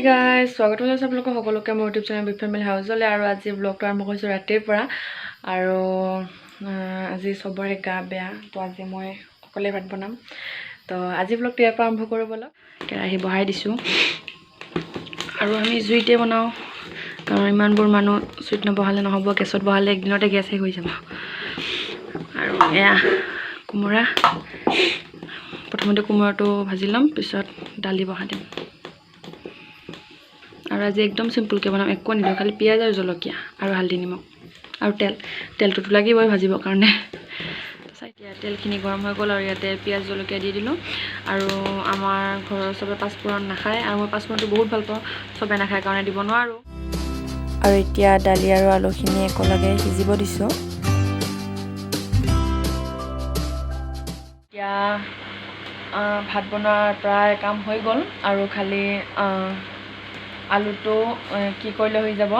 Hey guys, স্বাগতম জনাইছো আপোনালোকক সকলোকে মোৰ ইউটিউব চেনেল বিগ ফেমিলি হাউচলৈ আৰু আজি ব্লগটো আৰম্ভ কৰিছোঁ ৰাতিৰ পৰা আৰু আজি সবৰে গা বেয়া তো আজি মই অকলে ভাত বনাম তো আজি ব্লগটো ইয়াৰ পৰা আৰম্ভ কৰোঁ বলক কেৰাহী বহাই দিছোঁ আৰু আমি জুইতে বনাওঁ কাৰণ ইমানবোৰ মানুহ জুইত নবহালে নহ'ব গেছত বহালে একদিনতে গেছ শেষ হৈ যাব আৰু এয়া কোমোৰা প্ৰথমতে কোমোৰাটো ভাজি ল'ম পিছত দালি বহাই দিম আৰু আজি একদম সিম্পল কে বনাম একো নিদিওঁ খালি পিয়াজ আৰু জলকীয়া আৰু হালধি নিমখ আৰু তেলটো লাগিবই ভাজিবৰ কাৰণে এতিয়া তেলখিনি গৰম হৈ গ'ল আৰু ইয়াতে পিয়াজ জলকীয়া দি দিলোঁ আৰু আমাৰ ঘৰৰ সবে পাঁচফোৰণ নাখায় আৰু মই পাঁচফোৰণটো বহুত ভাল পাওঁ সবে নাখায় কাৰণে দিব নোৱাৰোঁ আৰু এতিয়া দালি আৰু আলুখিনি একেলগে সিজিব দিছোঁ এতিয়া ভাত বনোৱাৰ প্ৰায় কাম হৈ গ'ল আৰু খালি আলুটো কি কৰিলে হৈ যাব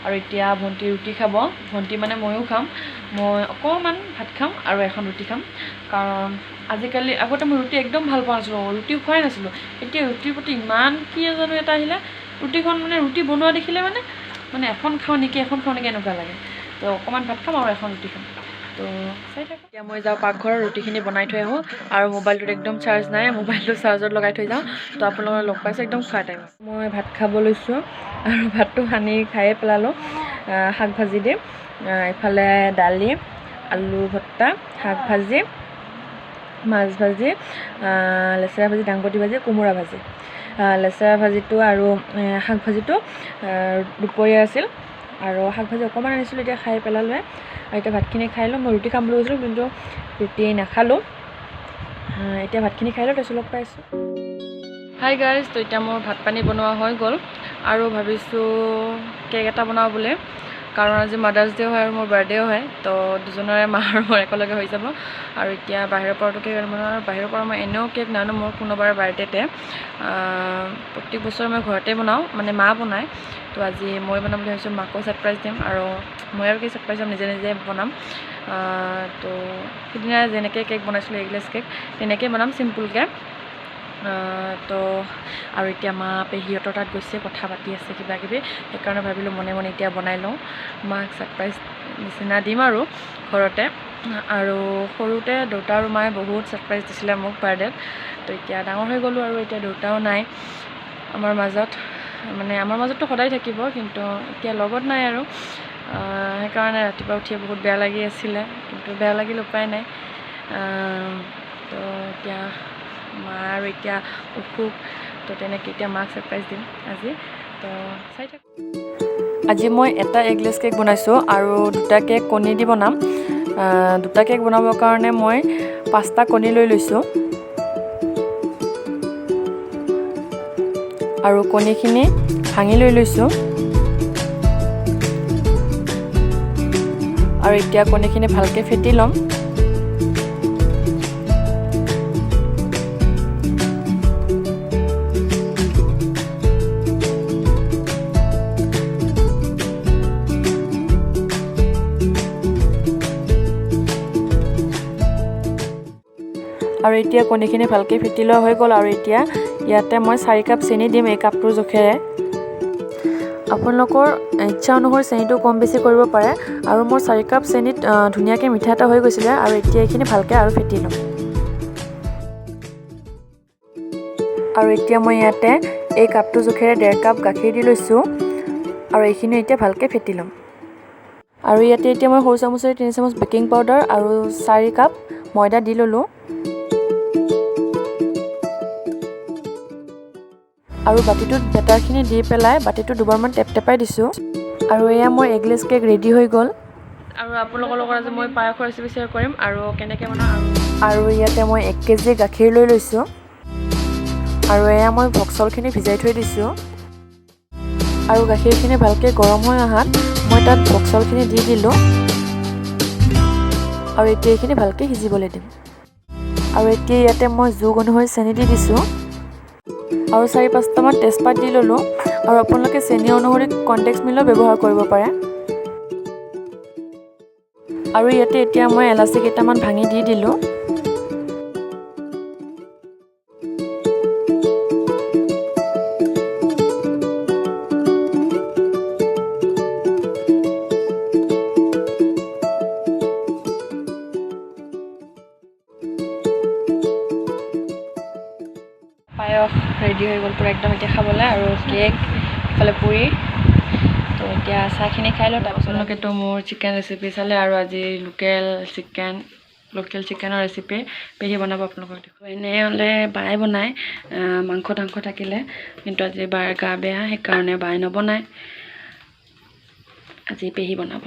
আৰু এতিয়া ভণ্টি ৰুটি খাব ভণ্টি মানে ময়ো খাম মই অকণমান ভাত খাম আৰু এখন ৰুটি খাম কাৰণ আজিকালি আগতে মই ৰুটি একদম ভাল পোৱা নাছিলোঁ ৰুটি খোৱাই নাছিলোঁ এতিয়া ৰুটিৰ প্ৰতি ইমান কি জানো এটা আহিলে ৰুটিখন মানে ৰুটি বনোৱা দেখিলে মানে এখন খাওঁ নেকি এনেকুৱা লাগে তো অকণমান ভাত খাম আৰু এখন ৰুটি খাম তো চাই থাকক এতিয়া মই যাওঁ পাকঘৰৰ ৰুটিখিনি বনাই থৈ আহোঁ আৰু মোবাইলটোত একদম চাৰ্জ নাই মোবাইলটো চাৰ্জত লগাই থৈ যাওঁ তো আপোনালোকে লগ পাইছে একদম খোৱা টাইম মই ভাত খাব লৈছোঁ আৰু ভাতটো সানি খায়ে পেলালোঁ শাক ভাজি দি ইফালে দালি আলু ভৰ্তা শাক ভাজি মাছ ভাজি লেচেৰা ভাজি দাংবডি ভাজি কোমোৰা ভাজি লেচেৰা ভাজিটো আৰু শাক ভাজিটো দুপৰীয়া আছিল আৰু শাক ভাজি অকণমান আনিছিলোঁ এতিয়া খাই পেলালোঁ আৰু এতিয়া ভাতখিনি খাই লওঁ মই ৰুটি খাম বুলি কৈছিলোঁ কিন্তু ৰুটি নাখালোঁ এতিয়া ভাতখিনি খাই লওঁ তাৰপিছত লগ পাইছোঁ হাই গাইজ তো এতিয়া মোৰ ভাত পানী বনোৱা হৈ গ'ল আৰু ভাবিছোঁ কেক এটা বনাওঁ বুলি কাৰণ আজি মাদাৰ্ছ ডে হয় আৰু মোৰ বাৰ্থডেও হয় তো দুজনৰে মা আৰু মোৰ একেলগে হৈ যাব আৰু এতিয়া বাহিৰৰ পৰাতো কেক বনাওঁ আৰু বাহিৰৰ পৰা মই এনেও কেক নানো মোৰ কোনোবাৰ বাৰ্থডেতে প্ৰত্যেক বছৰ মই ঘৰতে বনাওঁ মানে মা বনায় তো আজি মই বনাম বুলি ভাবিছোঁ মাকো ছাৰপ্ৰাইজ দিম আৰু মই আৰু কি ছাৰপ্ৰাইজ দিম নিজে বনাম তো সিদিনা যেনেকৈ কেক বনাইছিলোঁ এগলেছ কেক তেনেকৈ বনাম চিম্পুলকৈ তো আৰু এতিয়া মা পেহীহঁতৰ তাত গৈছে কথা পাতি আছে কিবা কিবি সেইকাৰণে ভাবিলোঁ মনে মনে এতিয়া বনাই লওঁ মাক ছাৰপ্ৰাইজ নিচিনা দিম আৰু ঘৰতে আৰু সৰুতে দেউতা আৰু মায়ে বহুত ছাৰপ্ৰাইজ দিছিলে মোক বাৰ্থডেত তো এতিয়া ডাঙৰ হৈ গ'লোঁ আৰু এতিয়া দেউতাও নাই আমাৰ মাজততো সদায় থাকিব কিন্তু এতিয়া লগত নাই আৰু সেইকাৰণে ৰাতিপুৱা উঠিয়ে বহুত বেয়া লাগি আছিলে কিন্তু বেয়া লাগিল উপায় নাই তো এতিয়া মা আৰু এতিয়া অসুখ তো তেনেকৈ এতিয়া মাক ছাৰপ্ৰাইজ দিম আজি তো চাই থাকক আজি মই এটা এগলেছ কেক বনাইছোঁ আৰু দুটা কেক কণী দি বনাম দুটা কেক বনাবৰ কাৰণে মই 5টা কণী লৈ লৈছোঁ আৰু কণীখিনি ভাঙি লৈ লৈছোঁ আৰু এতিয়া কণীখিনি ভালকৈ ফেটি ল'ম আৰু এতিয়া কণীখিনি ভালকৈ ফেটি লোৱা হৈ গ'ল আৰু এতিয়া ইয়াতে মই 4 কাপ চেনি দিম এই কাপটোৰ জোখেৰে আপোনালোকৰ ইচ্ছা অনুসৰি চেনিটো কম বেছি কৰিব পাৰে আৰু মোৰ 4 কাপ চেনিত ধুনীয়াকৈ মিঠা এটা হৈ গৈছিলে আৰু এতিয়া এইখিনি ভালকৈ আৰু ফেটি ল'ম আৰু এতিয়া মই ইয়াতে এই কাপটোৰ জোখেৰে 1.5 কাপ গাখীৰ দি লৈছোঁ আৰু এইখিনি এতিয়া ভালকৈ ফেটি ল'ম আৰু ইয়াতে এতিয়া মই সৰু চামুচেৰে 3 চামুচ বেকিং পাউডাৰ আৰু 4 কাপ ময়দা দি ল'লোঁ আৰু বাতিটোত বেটাৰখিনি দি পেলাই বাতিটো দুবাৰমান টেপটেপাই দিছোঁ আৰু এয়া মোৰ এগলেছ কেক ৰেডি হৈ গ'ল আৰু আপোনালোকৰ লগত আজি মই পায়সৰ ৰেচিপি শ্বেয়াৰ কৰিম আৰু কেনেকৈ বনাওঁ আৰু ইয়াতে মই 1 কেজি গাখীৰ লৈ লৈছোঁ আৰু এয়া মই ভোগ চাউলখিনি ভিজাই থৈ দিছোঁ আৰু গাখীৰখিনি ভালকৈ গৰম হৈ অহাত মই তাত ভোগ চাউলখিনি দি দিলোঁ আৰু এতিয়া এইখিনি ভালকৈ সিজিবলৈ দিম আৰু এতিয়া ইয়াতে মই জোখ অনুসৰি চেনি দি দিছোঁ আৰু 4-5টামান তেজপাত দি ল'লোঁ আৰু আপোনালোকে চেনি অনুসৰি কনটেক্স মিলো ব্যৱহাৰ কৰিব পাৰে আৰু ইয়াতে এতিয়া মই এলাচি কেইটামান ভাঙি দি দিলোঁ পায়স ৰেডি হৈ গ'ল পুৰা একদম এতিয়া খাবলৈ আৰু কেক ইফালে পুৰি তো এতিয়া চাহখিনি খাই লওঁ তাৰপাছতলৈকেতো মোৰ চিকেন ৰেচিপি চালে আৰু আজি লোকেল চিকেনৰ ৰেচিপি পেহী বনাব আপোনালোকক দেখোঁ এনেই হ'লে বায়ে বনায় মাংস থাকিলে কিন্তু আজি বাৰ গা বেয়া সেইকাৰণে বায়ে নবনায় আজি পেহী বনাব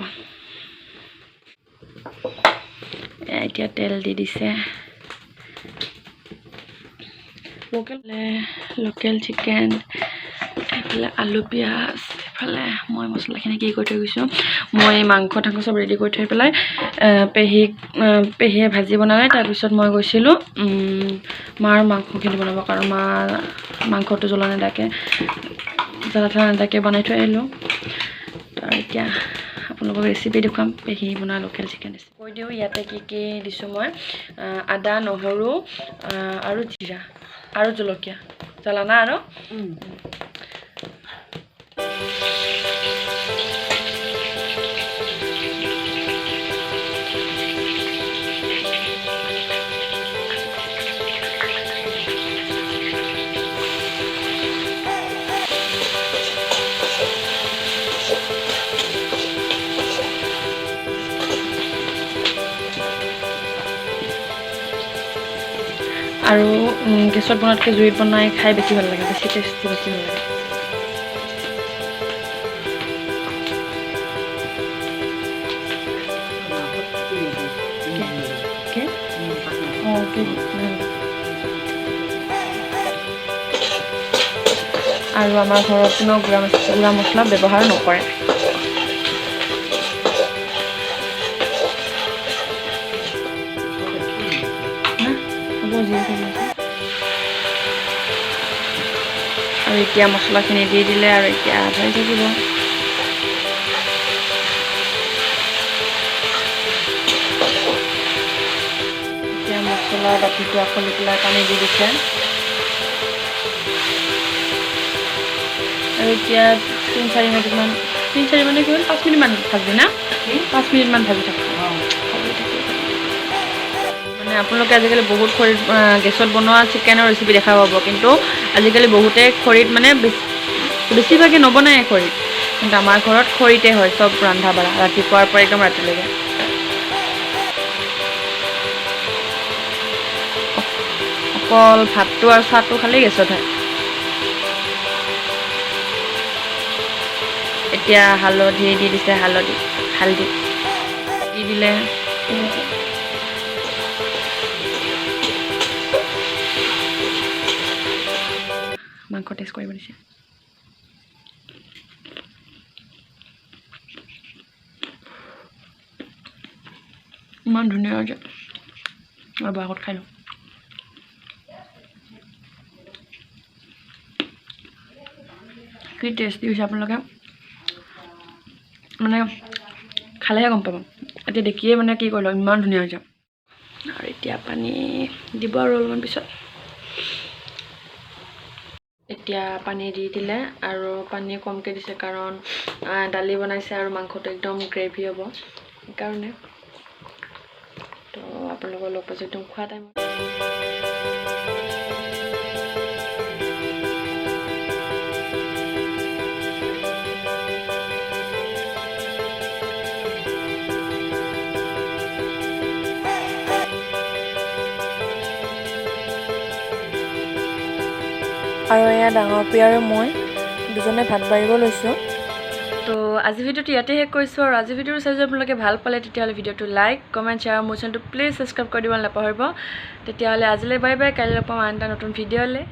এতিয়া তেল দি দিছে লোকেল চিকেন এইফালে আলু পিঁয়াজ এইফালে মই মছলাখিনি কি কৰি থৈ গৈছোঁ মই মাংস চব ৰেডি কৰি থৈ পেলাই পেহীয়ে ভাজি বনালে তাৰপিছত মই গৈছিলোঁ মাৰ মাংসখিনি বনাব কাৰণ মা মাংসটো জ্বলা নেদাকে বনাই থৈ আহিলোঁ আৰু এতিয়া আপোনালোকক ৰেচিপি দেখুৱাম পেহী বনোৱা লোকেল চিকেন কৈ দিওঁ ইয়াতে কি দিছোঁ মই আদা নহৰু আৰু জিৰা আৰু জলকীয়া জ্বলা না আৰু আৰু গেছত বনোৱাতকৈ জুইত বনাই খাই বেছি ভাল লাগে বেছি টেষ্টি বেছি ভাল লাগে আৰু আমাৰ ঘৰত কোনো গুড়া মছলা ব্যৱহাৰ নকৰে আৰু এতিয়া মছলাখিনি দি দিলে আৰু এতিয়া হৈ থাকিব এতিয়া মছলা বাতিটো আকলি পেলাই পানী দি দিছে আৰু এতিয়া 3-4 মিনিটমান কি হ'ল 5 মিনিটমান ভাজি না 5 মিনিটমান ভাজি থাকোঁ মানে আপোনালোকে আজিকালি বহুত খৰিত গেছত বনোৱা চিকেনৰ ৰেচিপি দেখা পাব কিন্তু আজিকালি বহুতে খৰিত মানে বেছিভাগে নবনায় খৰিত কিন্তু আমাৰ ঘৰত খৰিতে হয় চব ৰন্ধা বঢ়া ৰাতিপুৱাৰ পৰা একদম ৰাতিলৈকে অকল ভাতটো আৰু চাহটো খালি গেছত হয় এতিয়া হালধি দি দিছে হালধি দি দিলে মাংস টেষ্ট কৰিব দিছে ইমান ধুনীয়া হৈছে আৰু আগত খাই লওঁ কি টেষ্টি হৈছে আপোনালোকে মানে খালেহে গম পাব এতিয়া দেখিয়ে মানে কি কৰিলোঁ ইমান ধুনীয়া হৈছে আৰু এতিয়া পানী দিব আৰু অলপমান পিছত এতিয়া পানী দি দিলে আৰু পানী কমকৈ দিছে কাৰণ দালি বনাইছে আৰু মাংসটো একদম গ্ৰেভি হ'ব সেইকাৰণে তো আপোনালোকৰ লগ পাইছোঁ একদম খোৱা টাইমত আৰু এয়া ডাঙৰ পি আৰু মই দুজনে ভাত বাঢ়িব লৈছোঁ তো আজি ভিডিঅ'টো ইয়াতে শেষ কৰিছোঁ আৰু আজি ভিডিঅ'টো চাই যদি আপোনালোকে ভাল পালে তেতিয়াহ'লে ভিডিঅ'টো লাইক কমেণ্ট শ্বেয়াৰ মোৰ চেনেলটো প্লিজ ছাবস্ক্ৰাইব কৰি দিব নাপাহৰিব তেতিয়াহ'লে আজিলৈ বাই বাই কাইলৈ লগ পাম আন এটা নতুন ভিডিঅ'লৈ